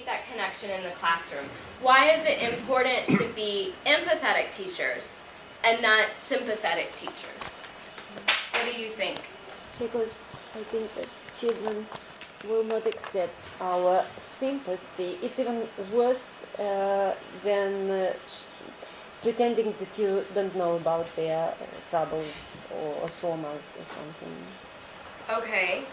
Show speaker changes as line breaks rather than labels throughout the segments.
that connection in the classroom. Why is it important to be empathetic teachers and not sympathetic teachers? What do you think?
Because I think that children will not accept our sympathy. It's even worse than pretending that you don't know about their troubles or traumas or something.
Okay.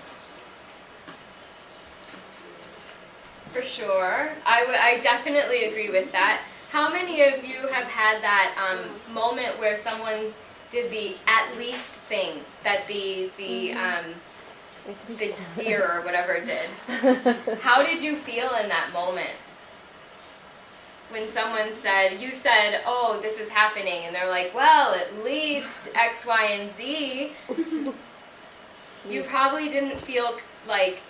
For sure. I definitely agree with that. How many of you have had that moment where someone did the at least thing that the deer or whatever did? How did you feel in that moment? When someone said, you said, oh, this is happening, and they're like, well, at least X, Y, and Z, you probably didn't feel like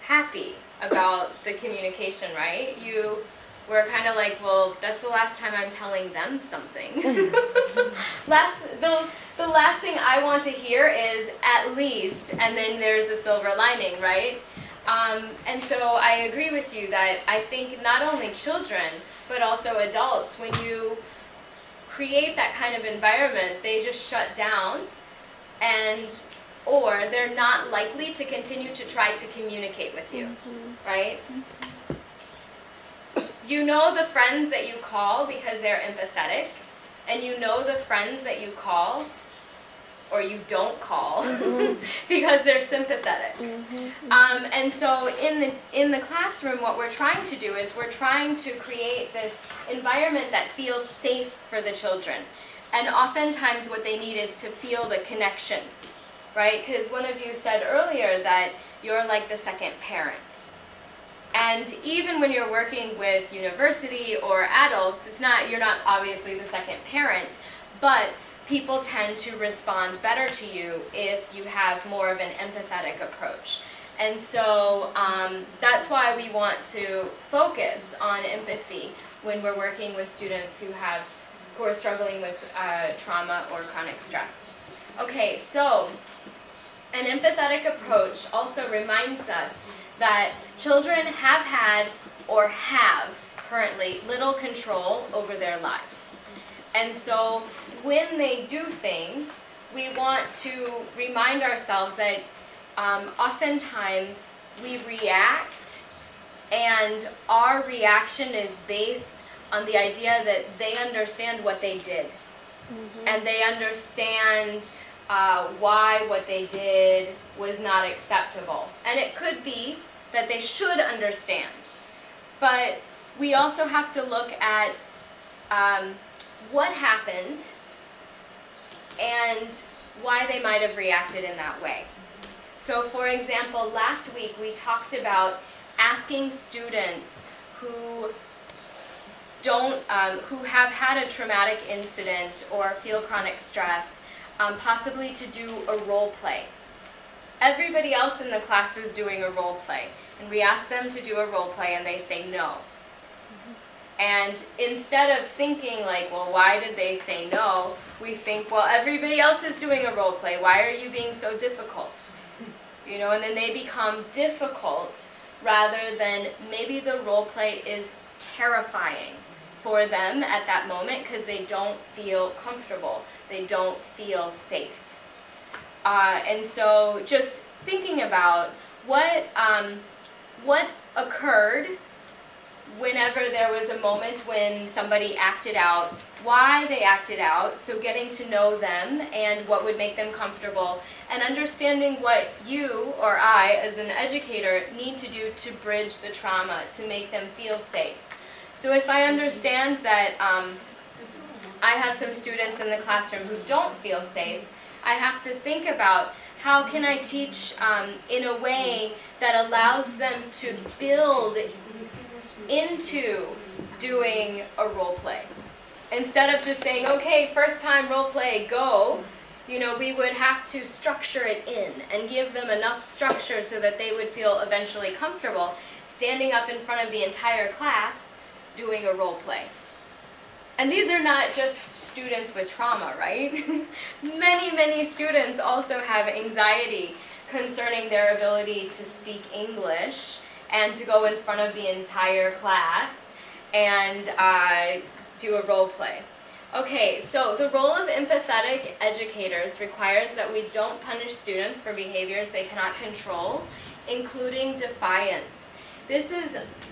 happy about the communication, right? You were kind of like, well, that's the last time I'm telling them something. The last thing I want to hear is at least, and then there's a silver lining, right? And so I agree with you that I think not only children, but also adults, when you create that kind of environment, they just shut down, or they're not likely to continue to try to communicate with you, right? You know the friends that you call because they're empathetic, and you know the friends that you call, or you don't call, because they're sympathetic. And so in the classroom, what we're trying to do is we're trying to create this environment that feels safe for the children. And oftentimes what they need is to feel the connection, right? Because one of you said earlier that you're like the second parent. And even when you're working with university or adults, you're not obviously the second parent, but people tend to respond better to you if you have more of an empathetic approach. And so that's why we want to focus on empathy when we're working with students who are struggling with trauma or chronic stress. Okay, so an empathetic approach also reminds us that children have had or have currently little control over their lives. And so when they do things, we want to remind ourselves that oftentimes we react, and our reaction is based on the idea that they understand what they did. And they understand why what they did was not acceptable. And it could be that they should understand. But we also have to look at what happened and why they might have reacted in that way. So for example, last week we talked about asking students who have had a traumatic incident or feel chronic stress, possibly to do a role play. Everybody else in the class is doing a role play, and we ask them to do a role play and they say no. And instead of thinking like, well, why did they say no? We think, well, everybody else is doing a role play. Why are you being so difficult? You know, and then they become difficult rather than maybe the role play is terrifying for them at that moment because they don't feel comfortable. They don't feel safe. And so just thinking about what occurred whenever there was a moment when somebody acted out, why they acted out, so getting to know them and what would make them comfortable, and understanding what you or I, as an educator, need to do to bridge the trauma, to make them feel safe. So if I understand that I have some students in the classroom who don't feel safe, I have to think about how can I teach in a way that allows them to build into doing a role play. Instead of just saying, okay, first time role play, go, you know, we would have to structure it in and give them enough structure so that they would feel eventually comfortable standing up in front of the entire class doing a role play. And these are not just students with trauma, right? Many students also have anxiety concerning their ability to speak English and to go in front of the entire class and do a role play. Okay, so the role of empathetic educators requires that we don't punish students for behaviors they cannot control, including defiance. This is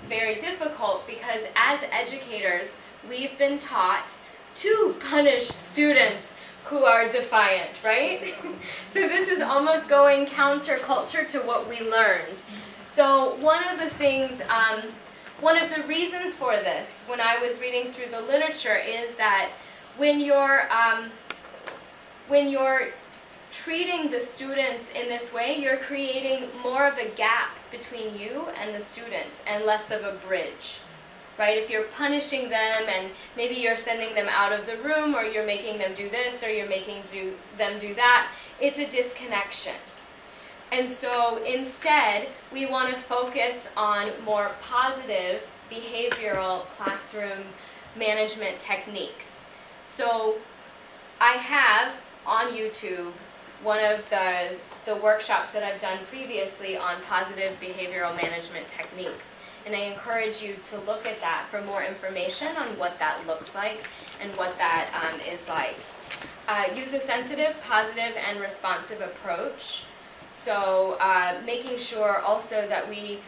very difficult because as educators, we've been taught to punish students who are defiant, right? So this is almost going counterculture to what we learned. So one of the reasons for this, when I was reading through the literature, is that when you're treating the students in this way, you're creating more of a gap between you and the student and less of a bridge, right? If you're punishing them and maybe you're sending them out of the room, or you're making them do this, or you're making them do that, it's a disconnection. And so instead, we want to focus on more positive behavioral classroom management techniques. So I have on YouTube one of the workshops that I've done previously on positive behavioral management techniques. And I encourage you to look at that for more information on what that looks like and what that is like. Use a sensitive, positive, and responsive approach. So making sure also that we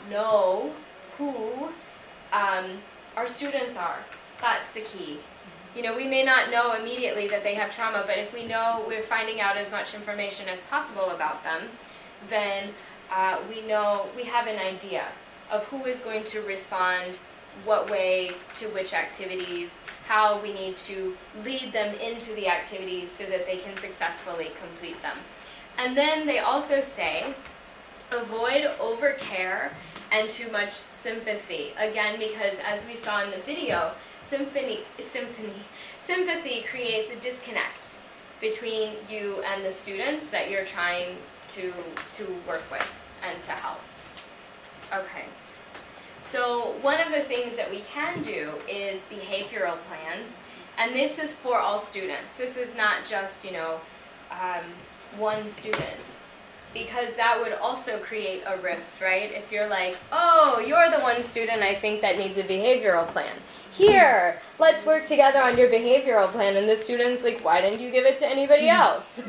know who our students are. That's the key. You know, we may not know immediately that they have trauma, but if we know we're finding out as much information as possible about them, then we know, we have an idea of who is going to respond what way to which activities, how we need to lead them into the activities so that they can successfully complete them. And then they also say, avoid overcare and too much sympathy. Again, because as we saw in the video, sympathy creates a disconnect between you and the students that you're trying to work with and to help. Okay. So one of the things that we can do is behavioral plans, and this is for all students. This is not just, one student, because that would also create a rift, right? If you're like, oh, you're the one student I think that needs a behavioral plan. Here, let's work together on your behavioral plan. And the student's like, why didn't you give it to anybody else?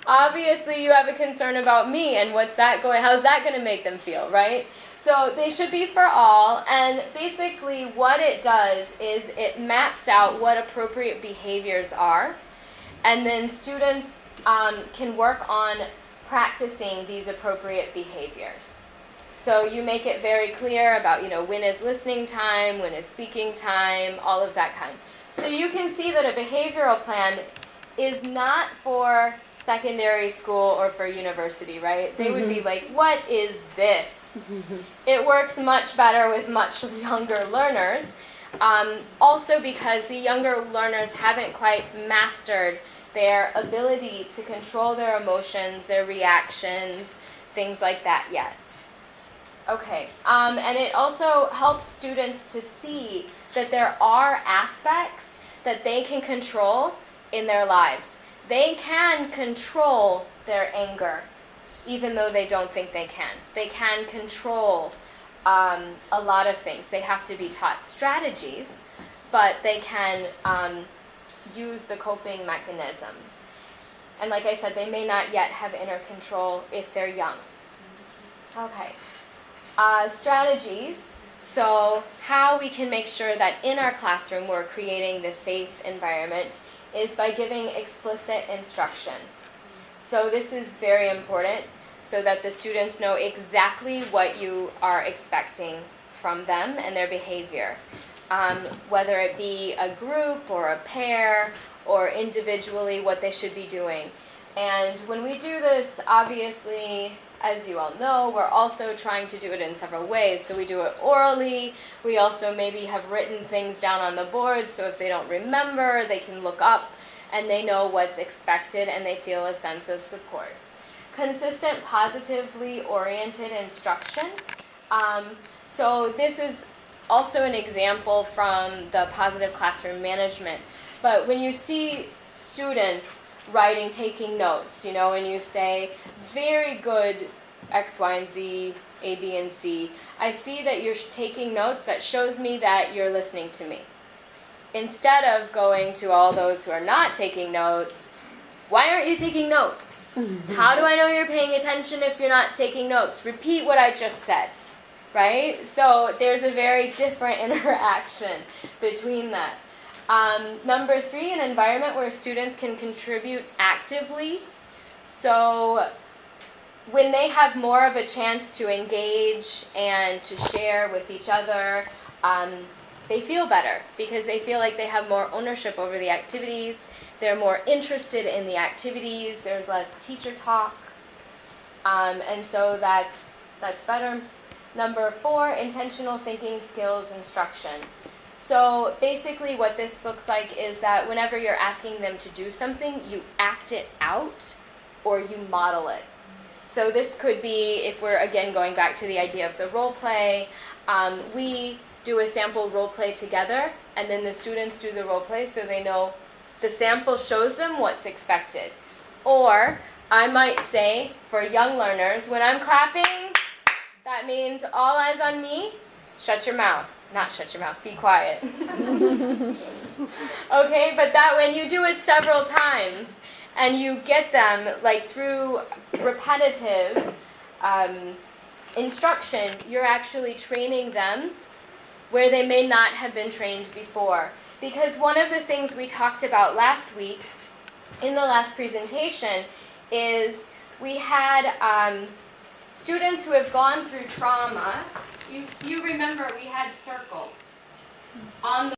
Obviously, you have a concern about me, and how's that going to make them feel, right? So they should be for all, and basically what it does is it maps out what appropriate behaviors are, and then students can work on practicing these appropriate behaviors. So you make it very clear about, when is listening time, when is speaking time, all of that kind. So you can see that a behavioral plan is not for secondary school or for university, right? They would be like, what is this? It works much better with much younger learners, also because the younger learners haven't quite mastered their ability to control their emotions, their reactions, things like that yet. Okay, and it also helps students to see that there are aspects that they can control in their lives. They can control their anger, even though they don't think they can. They can control a lot of things. They have to be taught strategies, but they can use the coping mechanisms. And like I said, they may not yet have inner control if they're young. Okay. Strategies. So how we can make sure that in our classroom we're creating this safe environment is by giving explicit instruction. So this is very important so that the students know exactly what you are expecting from them and their behavior. Whether it be a group or a pair or individually, what they should be doing. And when we do this, obviously, as you all know, we're also trying to do it in several ways. So we do it orally. We also maybe have written things down on the board, so if they don't remember, they can look up and they know what's expected and they feel a sense of support. Consistent, positively oriented instruction. So this is also an example from the positive classroom management. But when you see students writing, taking notes, and you say, very good X, Y, and Z, A, B, and C. I see that you're taking notes. That shows me that you're listening to me. Instead of going to all those who are not taking notes, why aren't you taking notes? How do I know you're paying attention if you're not taking notes? Repeat what I just said, right? So there's a very different interaction between that. Number 3, an environment where students can contribute actively. So when they have more of a chance to engage and to share with each other, they feel better because they feel like they have more ownership over the activities. They're more interested in the activities. There's less teacher talk. And so that's better. Number 4, intentional thinking skills instruction. So basically what this looks like is that whenever you're asking them to do something, you act it out or you model it. So this could be, if we're again going back to the idea of the role play, we do a sample role play together, and then the students do the role play so they know the sample shows them what's expected. Or I might say, for young learners, when I'm clapping, that means all eyes on me, shut your mouth. Not shut your mouth, be quiet. Okay, but that when you do it several times and you get them like through repetitive instruction, you're actually training them where they may not have been trained before. Because one of the things we talked about last week in the last presentation is we had students who have gone through trauma. You remember we had circles on the